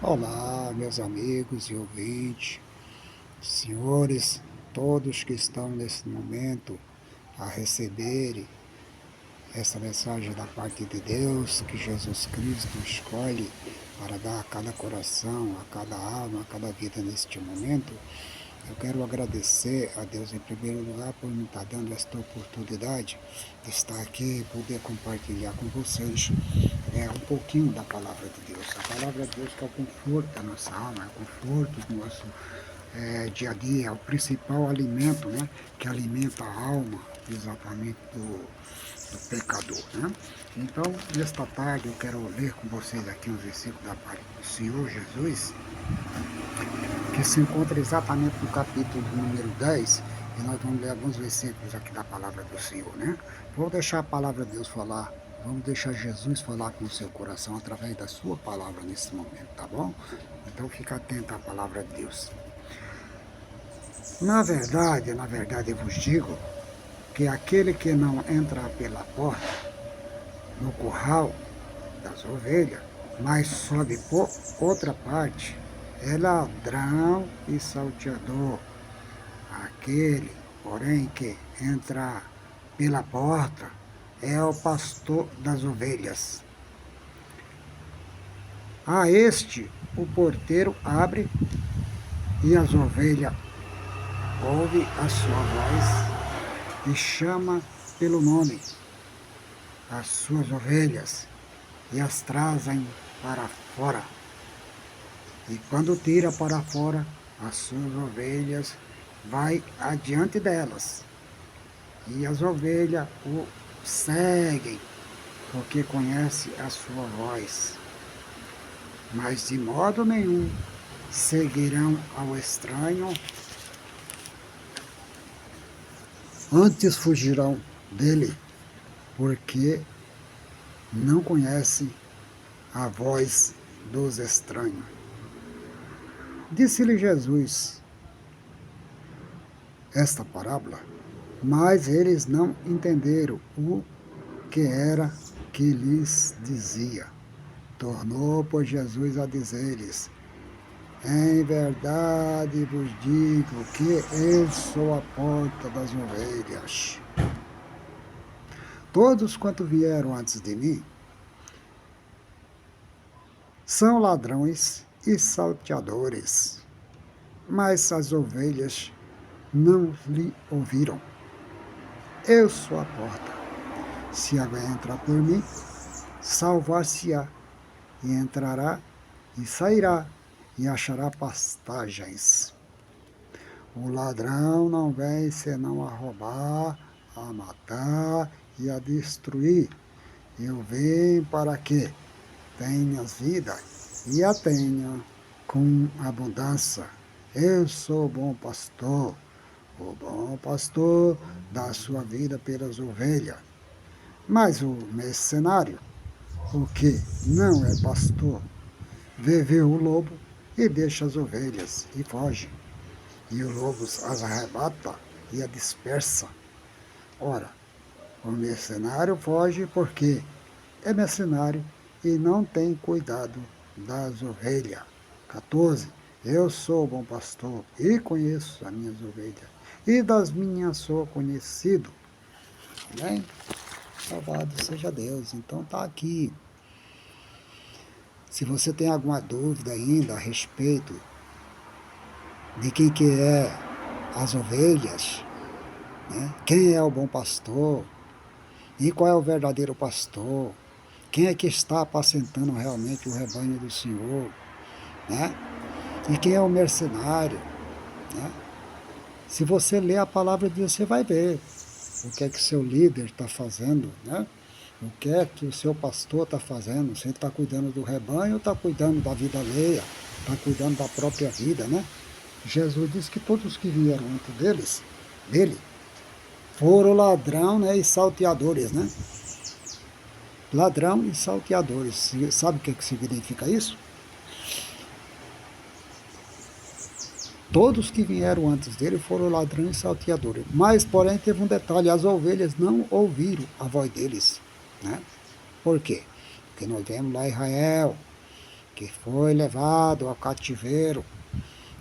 Olá, meus amigos e ouvintes, senhores, todos que estão nesse momento a receberem essa mensagem da parte de Deus que Jesus Cristo escolhe para dar a cada coração, a cada alma, a cada vida neste momento. Eu quero agradecer a Deus em primeiro lugar por me estar dando esta oportunidade de estar aqui e poder compartilhar com vocês um pouquinho da palavra de Deus. A palavra de Deus que é o conforto da nossa alma, é o conforto do nosso dia a dia, é o principal alimento, né? Que alimenta a alma exatamente do pecador, né? Então, nesta tarde eu quero ler com vocês aqui um versículo da parte do Senhor Jesus, que se encontra exatamente no capítulo número 10, e nós vamos ler alguns versículos aqui da palavra do Senhor, né? Vou deixar a palavra de Deus falar, vamos deixar Jesus falar com o seu coração através da sua palavra nesse momento, tá bom? Então fica atento à palavra de Deus. Na verdade eu vos digo que aquele que não entra pela porta no curral das ovelhas, mas sobe por outra parte, é ladrão e salteador. Aquele, porém, que entra pela porta é o pastor das ovelhas. A este o porteiro abre e as ovelhas ouvem a sua voz e chama pelo nome as suas ovelhas e as trazem para fora. E quando tira para fora as suas ovelhas, vai adiante delas. E as ovelhas o seguem, porque conhece a sua voz. Mas de modo nenhum seguirão ao estranho, antes fugirão dele, porque não conhecem a voz dos estranhos. Disse-lhe Jesus esta parábola, mas eles não entenderam o que era que lhes dizia. Tornou, pois, Jesus a dizer-lhes: em verdade vos digo que eu sou a porta das ovelhas. Todos quanto vieram antes de mim são ladrões e salteadores, mas as ovelhas não lhe ouviram. Eu sou a porta. Se alguém entrar por mim, salvar-se-á, e entrará e sairá, e achará pastagens. O ladrão não vem senão a roubar, a matar e a destruir. Eu vim para que tenhas vida e a tenha com abundância. Eu sou o bom pastor. O bom pastor dá a sua vida pelas ovelhas. Mas o mercenário, o que não é pastor, vê o lobo e deixa as ovelhas e foge. E o lobo as arrebata e a dispersa. Ora, o mercenário foge porque é mercenário e não tem cuidado das ovelhas. 14. Eu sou o bom pastor e conheço as minhas ovelhas, e das minhas sou conhecido. Amém? Louvado seja Deus. Então está aqui. Se você tem alguma dúvida ainda a respeito de quem que é as ovelhas, né? Quem é o bom pastor, e qual é o verdadeiro pastor, quem é que está apacentando realmente o rebanho do Senhor, né? E quem é o mercenário, né? Se você ler a palavra de Deus, você vai ver o que é que seu líder está fazendo, né? O que é que o seu pastor está fazendo, se ele está cuidando do rebanho ou está cuidando da vida alheia, está cuidando da própria vida, né? Jesus disse que todos que vieram antes dele, foram ladrão, né, e salteadores, né? Ladrão e salteadores. Sabe o que significa isso? Todos que vieram antes dele foram ladrões e salteadores. Mas, porém, teve um detalhe: as ovelhas não ouviram a voz deles, né? Por quê? Porque nós vemos lá Israel, que foi levado ao cativeiro,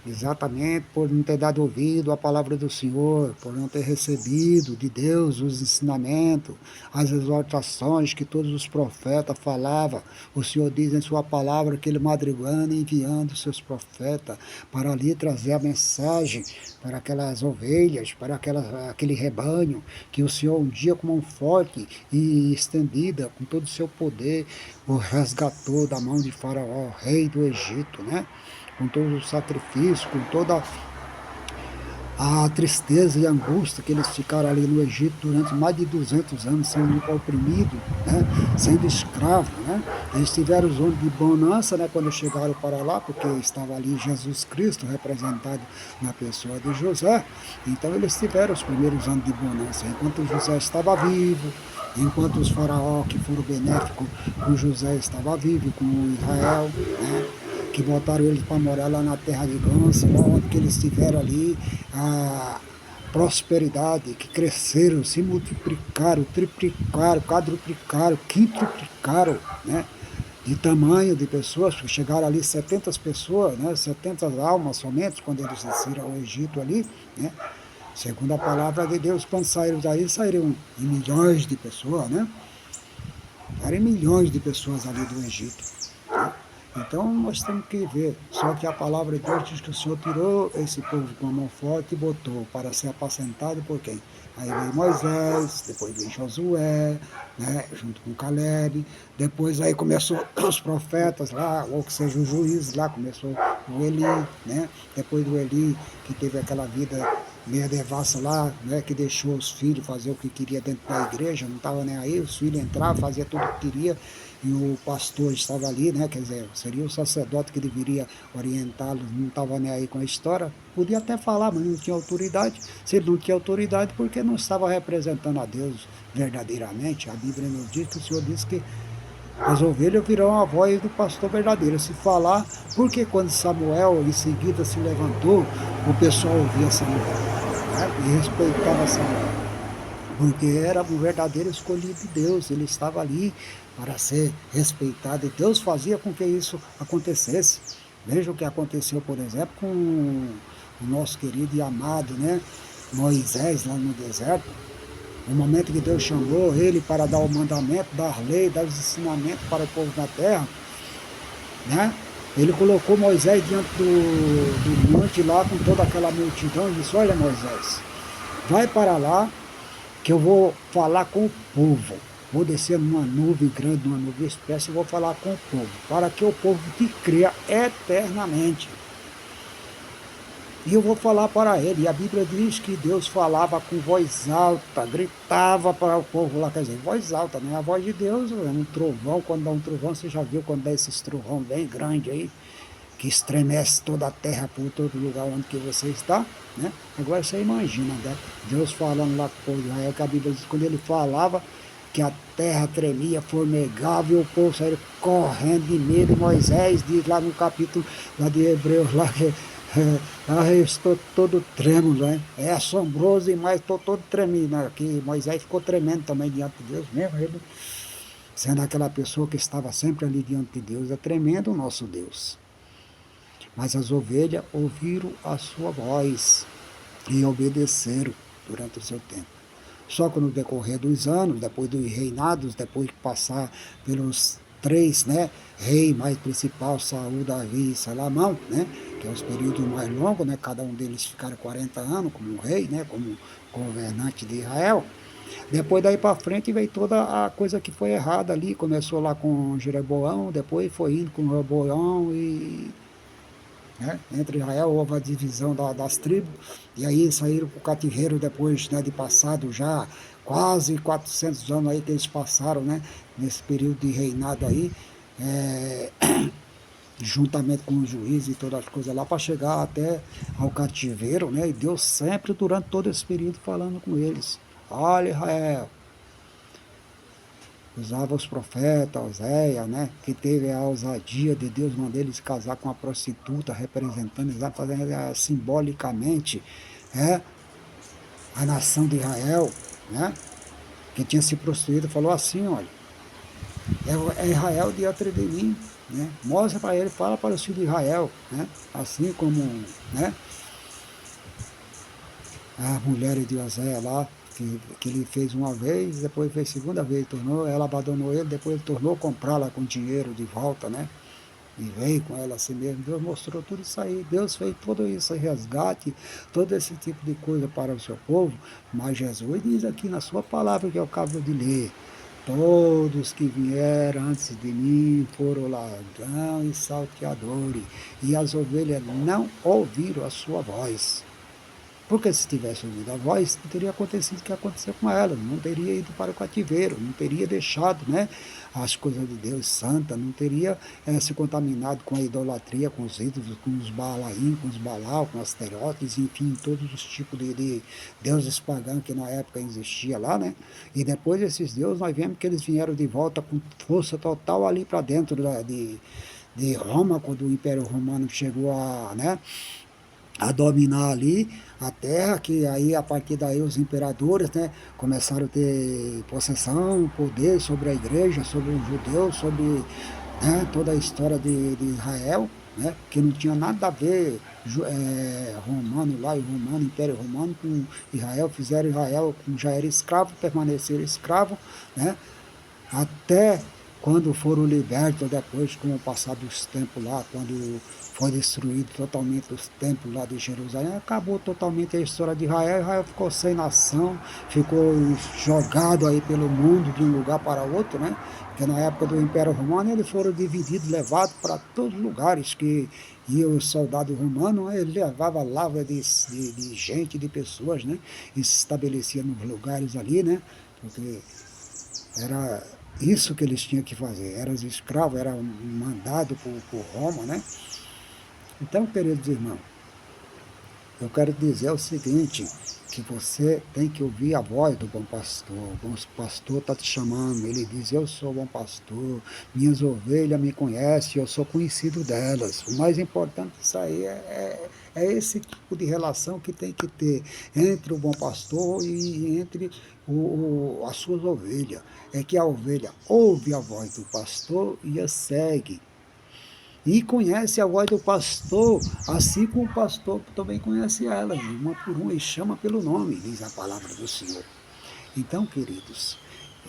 exatamente por não ter dado ouvido à palavra do Senhor, por não ter recebido de Deus os ensinamentos, as exortações que todos os profetas falavam. O Senhor diz em sua palavra que ele madrugando e enviando seus profetas para ali trazer a mensagem para aquelas ovelhas, para aquele rebanho, que o Senhor um dia com mão forte e estendida, com todo o seu poder, o resgatou da mão de Faraó, rei do Egito, né? Com todo o sacrifício, com toda a tristeza e a angústia que eles ficaram ali no Egito durante mais de 200 anos, sendo oprimidos, né? Sendo escravos. Né? Eles tiveram os anos de bonança, né? Quando chegaram para lá, porque estava ali Jesus Cristo representado na pessoa de José. Então eles tiveram os primeiros anos de bonança, enquanto José estava vivo, enquanto os faraó que foram benéficos com José estava vivo, com Israel, né? Que botaram eles para morar lá na terra de Gância, lá onde que eles tiveram ali a prosperidade, que cresceram, se multiplicaram, triplicaram, quadruplicaram, quintuplicaram, né? De tamanho de pessoas, porque chegaram ali 70 pessoas, né? 70 almas somente, quando eles desceram ao Egito ali, né? Segundo a palavra de Deus, quando saíram daí, saíram em milhões de pessoas, né? Saíram milhões de pessoas ali do Egito. Né? Então nós temos que ver, só que a palavra de Deus diz que o Senhor tirou esse povo com a mão forte e botou para ser apacentado por quem? Aí veio Moisés, depois veio Josué, né, junto com Caleb, depois aí começou os profetas lá, ou que seja os juízes lá, começou o Eli, né, depois do Eli, que teve aquela vida meia devassa lá, né, que deixou os filhos fazer o que queria dentro da igreja, não estava nem aí, os filhos entravam, faziam tudo o que queria, e o pastor estava ali, né, quer dizer, seria o sacerdote que deveria orientá-los, não estava nem aí com a história, podia até falar, mas não tinha autoridade. Se ele não tinha autoridade, porque não estava representando a Deus verdadeiramente. A Bíblia nos diz que o Senhor disse que as ovelhas virão a voz do pastor verdadeiro. Se falar, porque quando Samuel em seguida se levantou, o pessoal ouvia Samuel, né, e respeitava Samuel, porque era o verdadeiro escolhido de Deus, ele estava ali para ser respeitado, e Deus fazia com que isso acontecesse. Veja o que aconteceu, por exemplo, com o nosso querido e amado, né, Moisés, lá no deserto. No momento que Deus chamou ele para dar o mandamento, dar lei, dar os ensinamentos para o povo da terra, né? Ele colocou Moisés diante do monte lá com toda aquela multidão e disse: olha, Moisés, vai para lá que eu vou falar com o povo. Vou descer numa nuvem grande, numa nuvem espessa, e vou falar com o povo, para que o povo te creia eternamente. E eu vou falar para ele. E a Bíblia diz que Deus falava com voz alta, gritava para o povo lá, quer dizer, voz alta, né? A voz de Deus é um trovão, quando dá um trovão, você já viu quando dá esses trovão bem grande aí, que estremece toda a terra por todo lugar onde que você está, né? Agora você imagina, né? Deus falando lá com o povo de Israel, que a Bíblia diz que quando ele falava, que a terra tremia, formegava, e o povo saiu correndo de medo. E Moisés diz lá no capítulo lá de Hebreus, lá que eu estou todo trêmulo, né? É assombroso demais, estou todo tremendo. Aqui Moisés ficou tremendo também diante de Deus, mesmo ele sendo aquela pessoa que estava sempre ali diante de Deus. É tremendo o nosso Deus. Mas as ovelhas ouviram a sua voz e obedeceram durante o seu tempo. Só que no decorrer dos anos, depois dos reinados, depois de passar pelos três, né, rei mais principal, Saul, Davi e Salomão, né, que é os períodos mais longos, né, cada um deles ficaram 40 anos como rei, né, como governante de Israel. Depois daí para frente veio toda a coisa que foi errada ali, começou lá com Jeroboão, depois foi indo com Roboão e, né, entre Israel houve a divisão das tribos, e aí saíram para o cativeiro depois, né, de passado já quase 400 anos aí que eles passaram, né, nesse período de reinado aí, é, juntamente com os juízes e todas as coisas lá, para chegar até ao cativeiro, né, e Deus sempre durante todo esse período falando com eles: olha, Israel, usava os profetas, Oséias, né, que teve a ousadia de Deus mandar eles casar com uma prostituta, representando, fazendo simbolicamente, é, a nação de Israel, né, que tinha se prostituído, falou assim: olha, É Israel diante de mim, né? Mostra para ele, fala para os filhos de Israel, né? Assim como, né, as mulheres de Oséia lá, que ele fez uma vez, depois fez segunda vez, tornou, ela abandonou ele, depois ele tornou a comprá-la com dinheiro de volta, né? E veio com ela assim mesmo. Deus mostrou tudo isso aí. Deus fez todo esse resgate, todo esse tipo de coisa para o seu povo. Mas Jesus diz aqui na sua palavra que eu acabo de ler: todos que vieram antes de mim foram ladrão e salteadores, e as ovelhas não ouviram a sua voz. Porque se tivesse ouvido a voz, não teria acontecido o que aconteceu com ela, não teria ido para o cativeiro, não teria deixado, né, as coisas de Deus santa, não teria se contaminado com a idolatria, com os ídolos, com os Baalaim, com os Baal, com as Asterotes, enfim, todos os tipos de deuses pagãos que na época existia lá, né? E depois desses deuses nós vemos que eles vieram de volta com força total ali para dentro de Roma, quando o Império Romano chegou a dominar ali a terra, que aí a partir daí os imperadores, né, começaram a ter possessão, poder sobre a igreja, sobre os judeus, sobre, né, toda a história de Israel, né, que não tinha nada a ver romano lá, e romano, Império Romano com Israel, fizeram Israel, como já era escravo, permaneceram escravo, né, até quando foram libertos depois, com o passar dos tempos lá, quando foi destruído totalmente os templos lá de Jerusalém, acabou totalmente a história de Israel. Israel ficou sem nação, ficou jogado aí pelo mundo de um lugar para outro, né? Porque na época do Império Romano eles foram divididos, levados para todos os lugares que ia os soldados romanos, né? Ele levava lava de gente, de pessoas, né? E se estabelecia nos lugares ali, né? Porque era isso que eles tinham que fazer. Eram escravos, eram mandados por Roma, né? Então, queridos irmãos, eu quero dizer o seguinte, que você tem que ouvir a voz do bom pastor. O bom pastor está te chamando, ele diz: eu sou o bom pastor, minhas ovelhas me conhecem, eu sou conhecido delas. O mais importante disso aí é esse tipo de relação que tem que ter entre o bom pastor e entre as suas ovelhas. É que a ovelha ouve a voz do pastor e a segue. E conhece a voz do pastor, assim como o pastor também conhece ela, uma por uma, e chama pelo nome, diz a palavra do Senhor. Então, queridos,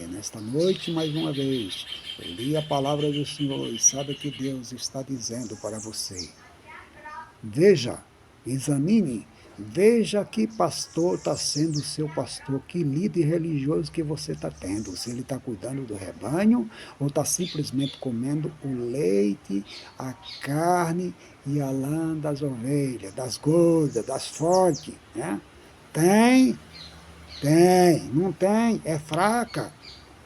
nesta noite, mais uma vez, eu li a palavra do Senhor e sabe o que Deus está dizendo para você. Veja, examine, veja que pastor está sendo o seu pastor, que líder religioso que você está tendo. Se ele está cuidando do rebanho ou está simplesmente comendo o leite, a carne e a lã das ovelhas, das gordas, das fortes, né? Tem, tem, não tem, é fraca.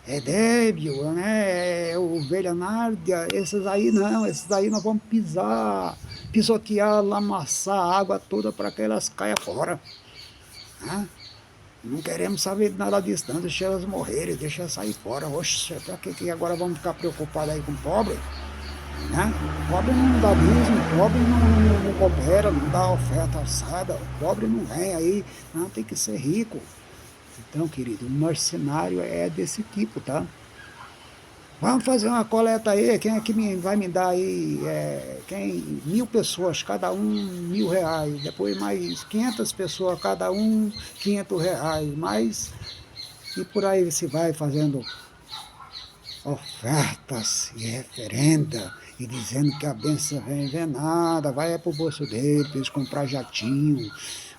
É débil, né? É ovelha nárdia, esses aí não, esses aí nós vamos pisar, pisotear, lamaçar a água toda para que elas caiam fora. Né? Não queremos saber de nada disso, não, deixa elas morrerem, deixa elas sair fora. Oxe, para que agora vamos ficar preocupados aí com o pobre? Né? O pobre não dá dízimo, o pobre não coopera, não dá oferta alçada, o pobre não vem aí, não, tem que ser rico. Então, querido, o mercenário é desse tipo, tá? Vamos fazer uma coleta aí, quem é que vai me dar aí, 1.000 pessoas, cada um R$ 1.000, depois mais 500 pessoas, cada um R$ 500, mais, e por aí se vai fazendo ofertas e referenda, e dizendo que a bênção vem nada, vai para o bolso dele, para eles comprar jatinho,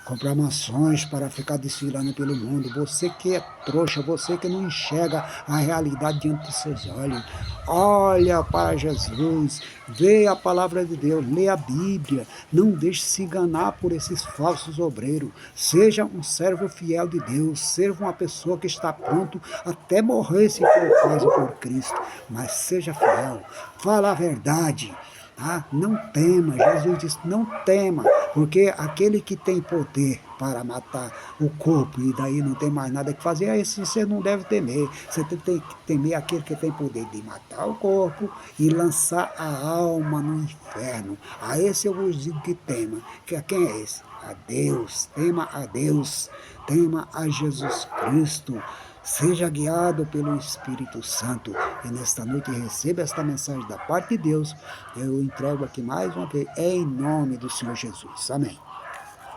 comprar mansões para ficar desfilando pelo mundo. Você que é trouxa, você que não enxerga a realidade diante dos seus olhos. Olha para Jesus, vê a palavra de Deus, lê a Bíblia, não deixe se enganar por esses falsos obreiros. Seja um servo fiel de Deus, seja uma pessoa que está pronto até morrer se for o caso por Cristo, mas seja fiel, fala a verdade. Ah, não tema, Jesus disse, não tema, porque aquele que tem poder para matar o corpo e daí não tem mais nada que fazer, aí você não deve temer. Você tem que temer aquele que tem poder de matar o corpo e lançar a alma no inferno. A esse eu vos digo que tema. Quem é esse? A Deus, tema a Deus, tema a Jesus Cristo. Seja guiado pelo Espírito Santo e nesta noite receba esta mensagem da parte de Deus. Eu entrego aqui mais uma vez em nome do Senhor Jesus. Amém.